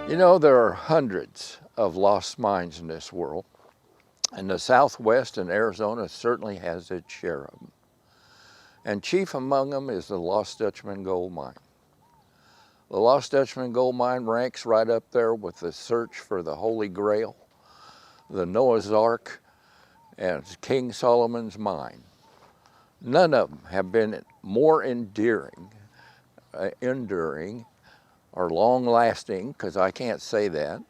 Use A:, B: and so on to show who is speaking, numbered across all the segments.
A: You know, there are hundreds of lost mines in this world, and the Southwest and Arizona certainly has its share of them. And chief among them is the Lost Dutchman Gold Mine. The Lost Dutchman Gold Mine ranks right up there with the search for the Holy Grail, the Noah's Ark, and King Solomon's mine. None of them have been more enduring, or long-lasting, because I can't say that,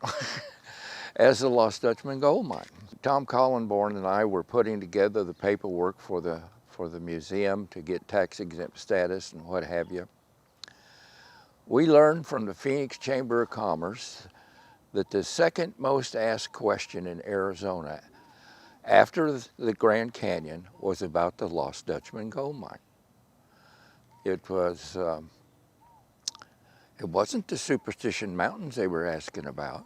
A: as the Lost Dutchman Gold Mine. Tom Collenborn and I were putting together the paperwork for the museum to get tax-exempt status and what have you. We learned from the Phoenix Chamber of Commerce that the second most asked question in Arizona after the Grand Canyon was about the Lost Dutchman Gold Mine. It wasn't the Superstition Mountains they were asking about.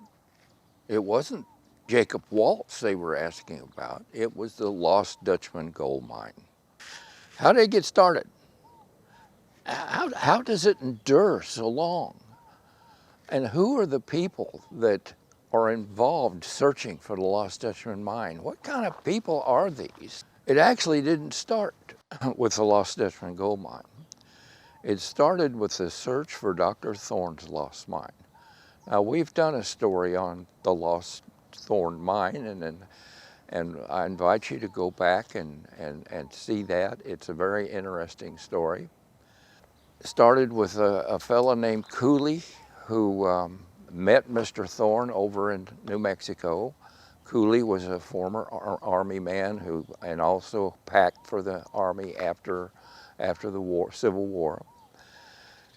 A: It wasn't Jacob Waltz they were asking about. It was the Lost Dutchman Gold Mine. How did it get started? How does it endure so long? And who are the people that are involved searching for the Lost Dutchman Mine? What kind of people are these? It actually didn't start with the Lost Dutchman Gold Mine. It started with the search for Dr. Thorne's lost mine. Now, we've done a story on the Lost Thorne Mine, and I invite you to go back and see that. It's a very interesting story. It started with a fellow named Cooley who met Mr. Thorne over in New Mexico. Cooley was a former Army man and also packed for the Army after the Civil War.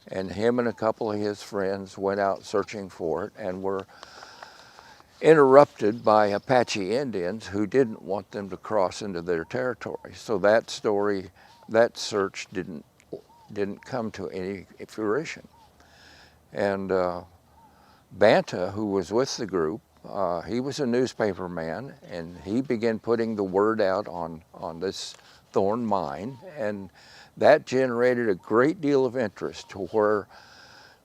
A: And him and a couple of his friends went out searching for it and were interrupted by Apache Indians who didn't want them to cross into their territory. So that search didn't come to any fruition. And Banta, who was with the group, he was a newspaper man, and he began putting the word out on this Thorne mine, and that generated a great deal of interest to where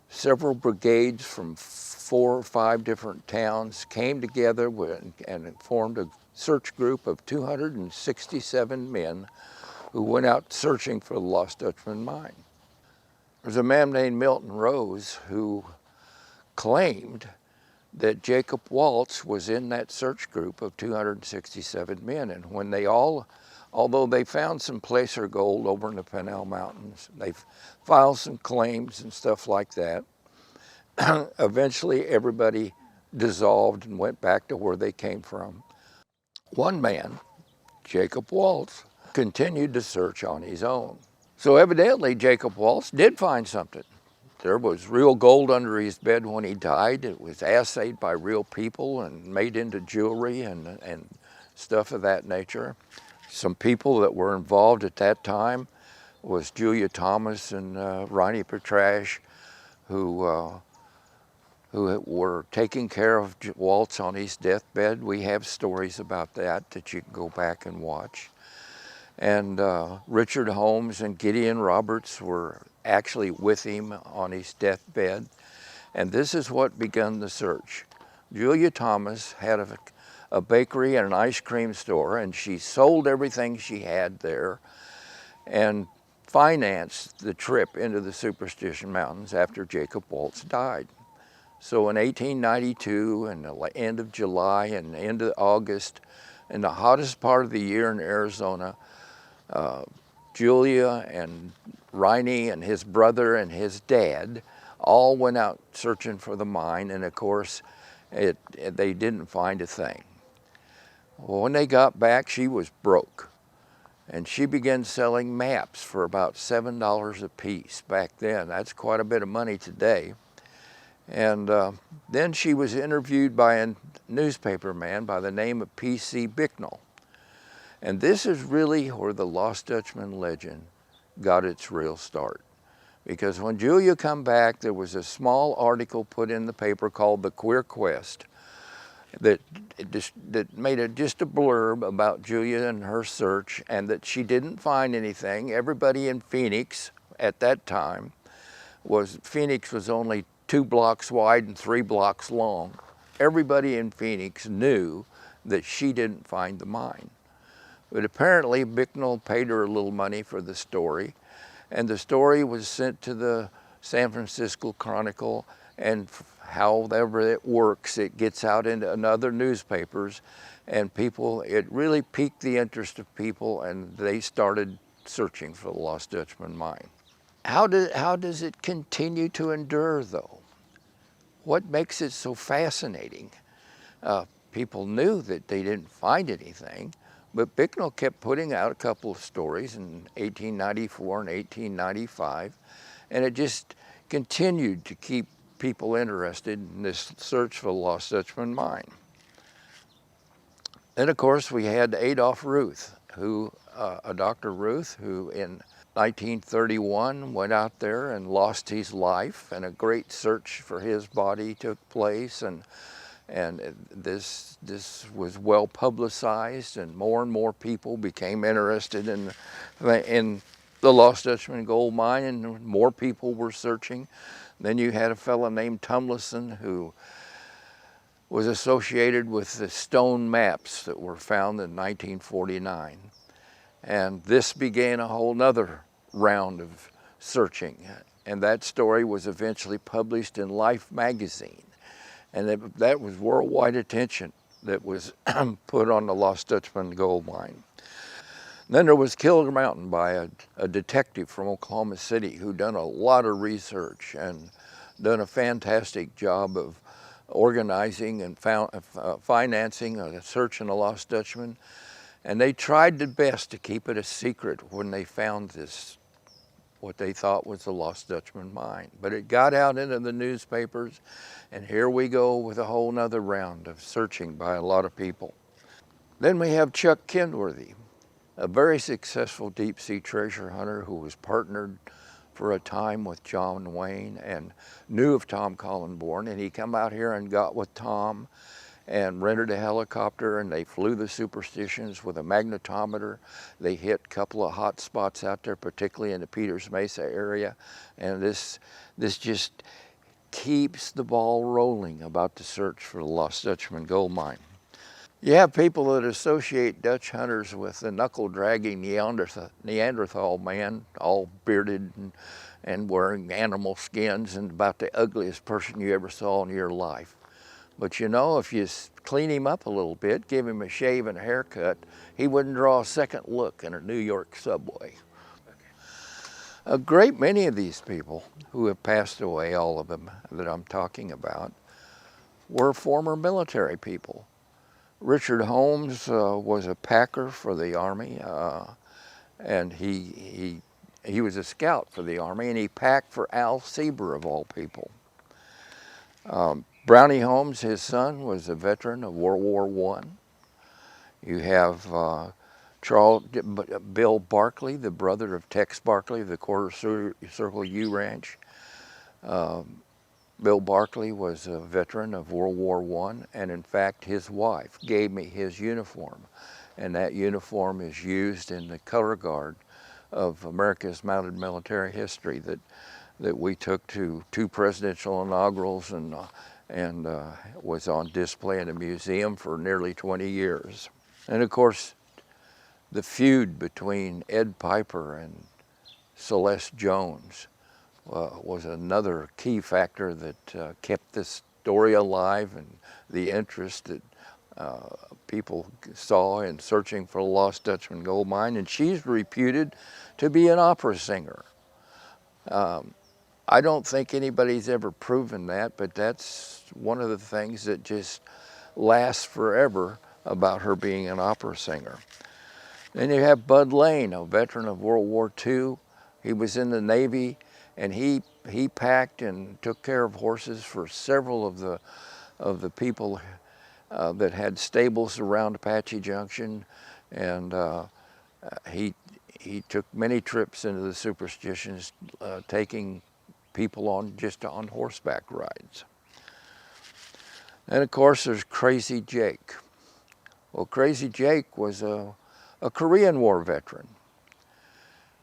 A: several brigades from 4 or 5 different towns came together and formed a search group of 267 men who went out searching for the Lost Dutchman Mine. There's a man named Milton Rose who claimed that Jacob Waltz was in that search group of 267 men, and when although they found some placer gold over in the Pinal Mountains, they filed some claims and stuff like that. Eventually, everybody dissolved and went back to where they came from. One man, Jacob Waltz, continued to search on his own. So evidently, Jacob Waltz did find something. There was real gold under his bed when he died. It was assayed by real people and made into jewelry and stuff of that nature. Some people that were involved at that time was Julia Thomas and Ronnie Petrash, who were taking care of Waltz on his deathbed. We have stories about that you can go back and watch. And Richard Holmes and Gideon Roberts were actually with him on his deathbed. And this is what began the search. Julia Thomas had a bakery and an ice cream store, and she sold everything she had there and financed the trip into the Superstition Mountains after Jacob Waltz died. So in 1892, and the end of July and into August, in the hottest part of the year in Arizona, Julia and Riney and his brother and his dad all went out searching for the mine, and of course, they didn't find a thing. Well, when they got back, she was broke, and she began selling maps for about $7 a piece back then. That's quite a bit of money today. And then she was interviewed by a newspaper man by the name of P.C. Bicknell. And this is really where the Lost Dutchman legend got its real start. Because when Julia come back, there was a small article put in the paper called The Queer Quest that made just a blurb about Julia and her search, and that she didn't find anything. Everybody in Phoenix at that time Phoenix was only 2 blocks wide and 3 blocks long. Everybody in Phoenix knew that she didn't find the mine. But apparently Bicknell paid her a little money for the story, and the story was sent to the San Francisco Chronicle, and however it works, it gets out into other newspapers, and it really piqued the interest of people, and they started searching for the Lost Dutchman Mine. How does it continue to endure, though? What makes it so fascinating? People knew that they didn't find anything, but Bicknell kept putting out a couple of stories in 1894 and 1895, and it just continued to keep people interested in this search for the Lost Dutchman Mine. Then, of course, we had Adolph Ruth, Dr. Ruth, who in 1931 went out there and lost his life, and a great search for his body took place, and this was well publicized, and more people became interested in the Lost Dutchman gold mine, and more people were searching. Then you had a fellow named Tumlinson who was associated with the stone maps that were found in 1949. And this began a whole nother round of searching. And that story was eventually published in Life magazine. And that was worldwide attention that was put on the Lost Dutchman gold mine. Then there was Killer Mountain by a detective from Oklahoma City who done a lot of research and done a fantastic job of organizing and financing a search in the Lost Dutchman. And they tried their best to keep it a secret when they found this, what they thought was the Lost Dutchman Mine. But it got out into the newspapers, and here we go with a whole nother round of searching by a lot of people. Then we have Chuck Kenworthy, a very successful deep sea treasure hunter who was partnered for a time with John Wayne and knew of Tom Collenborn, and he come out here and got with Tom and rented a helicopter, and they flew the Superstitions with a magnetometer. They hit a couple of hot spots out there, particularly in the Peters Mesa area, and this just keeps the ball rolling about the search for the Lost Dutchman gold mine. You have people that associate Dutch hunters with the knuckle-dragging Neanderthal man, all bearded and wearing animal skins, and about the ugliest person you ever saw in your life. But you know, if you clean him up a little bit, give him a shave and a haircut, he wouldn't draw a second look in a New York subway. A great many of these people who have passed away, all of them that I'm talking about, were former military people. Richard Holmes was a packer for the Army, and he was a scout for the Army, and he packed for Al Sieber, of all people. Brownie Holmes, his son, was a veteran of World War I. You have Bill Barkley, the brother of Tex Barkley, the Quarter Circle U Ranch. Bill Barkley was a veteran of World War I, and in fact his wife gave me his uniform, and that uniform is used in the color guard of America's mounted military history that we took to 2 presidential inaugurals and was on display in a museum for nearly 20 years. And of course, the feud between Ed Piper and Celeste Jones was another key factor that kept this story alive, and the interest that people saw in searching for the Lost Dutchman gold mine. And she's reputed to be an opera singer. I don't think anybody's ever proven that, but that's one of the things that just lasts forever about her being an opera singer. Then you have Bud Lane, a veteran of World War II. He was in the Navy, and he packed and took care of horses for several of the people that had stables around Apache Junction, and he took many trips into the Superstitions, taking people on horseback rides. And of course there's Crazy Jake. Well, Crazy Jake was a Korean War veteran,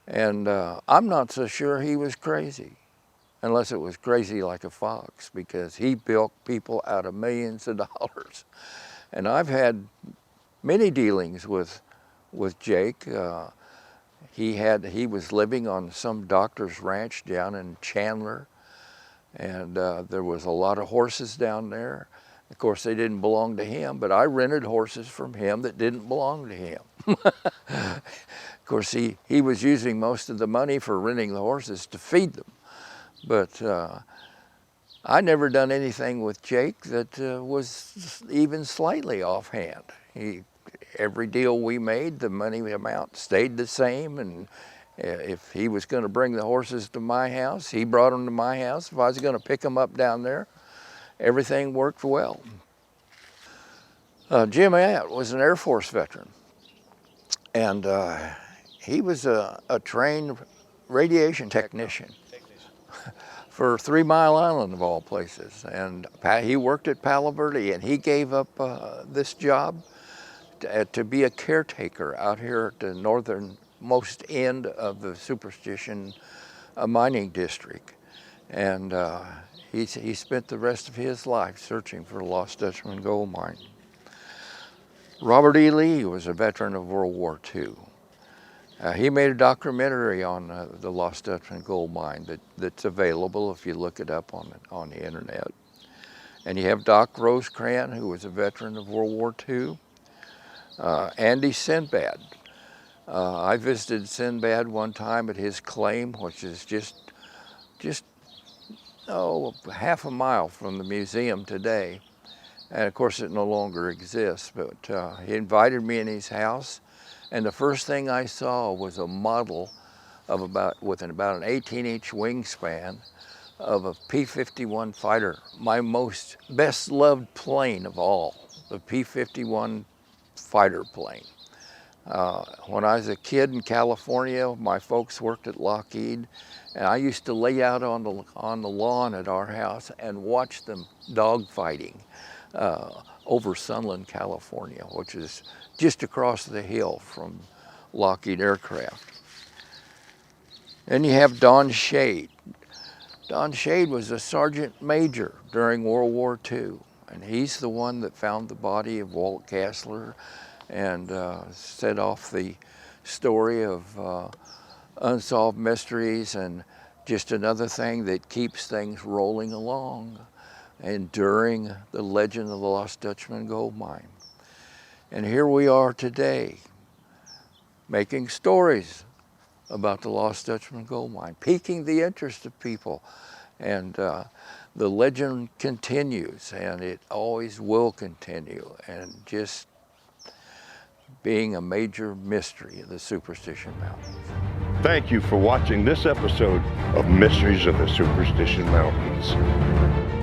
A: and I'm not so sure he was crazy. unless it was crazy like a fox, because he bilked people out of millions of dollars. And I've had many dealings with Jake. He was living on some doctor's ranch down in Chandler, and there was a lot of horses down there. Of course, they didn't belong to him, but I rented horses from him that didn't belong to him. Of course, he was using most of the money for renting the horses to feed them. But I never done anything with Jake that was even slightly offhand. Every deal we made, the money amount stayed the same, and if he was going to bring the horses to my house, he brought them to my house. If I was going to pick them up down there, everything worked well. Jim Att was an Air Force veteran, and he was a trained radiation technician for 3 Mile Island of all places. And he worked at Palo Verde, and he gave up this job to be a caretaker out here at the northernmost end of the Superstition mining district. And he spent the rest of his life searching for the Lost Dutchman gold mine. Robert E. Lee was a veteran of World War II. He made a documentary on the Lost Dutchman gold mine that's available if you look it up on the internet. And you have Doc Rosecrans, who was a veteran of World War II. Andy Sinbad. I visited Sinbad one time at his claim, which is just half a mile from the museum today. And of course it no longer exists, but he invited me in his house, and the first thing I saw was a model of about an 18-inch wingspan of a P-51 fighter, my best loved plane of all, the P-51 fighter plane. When I was a kid in California, my folks worked at Lockheed, and I used to lay out on the lawn at our house and watch them dogfighting over Sunland, California, which is just across the hill from Lockheed Aircraft. Then you have Don Shade. Don Shade was a sergeant major during World War II, and he's the one that found the body of Walt Kassler and set off the story of unsolved mysteries, and just another thing that keeps things rolling along, enduring the legend of the Lost Dutchman gold mine. And here we are today, making stories about the Lost Dutchman gold mine, piquing the interest of people. And the legend continues, and it always will continue, and just being a major mystery of the Superstition Mountains.
B: Thank you for watching this episode of Mysteries of the Superstition Mountains.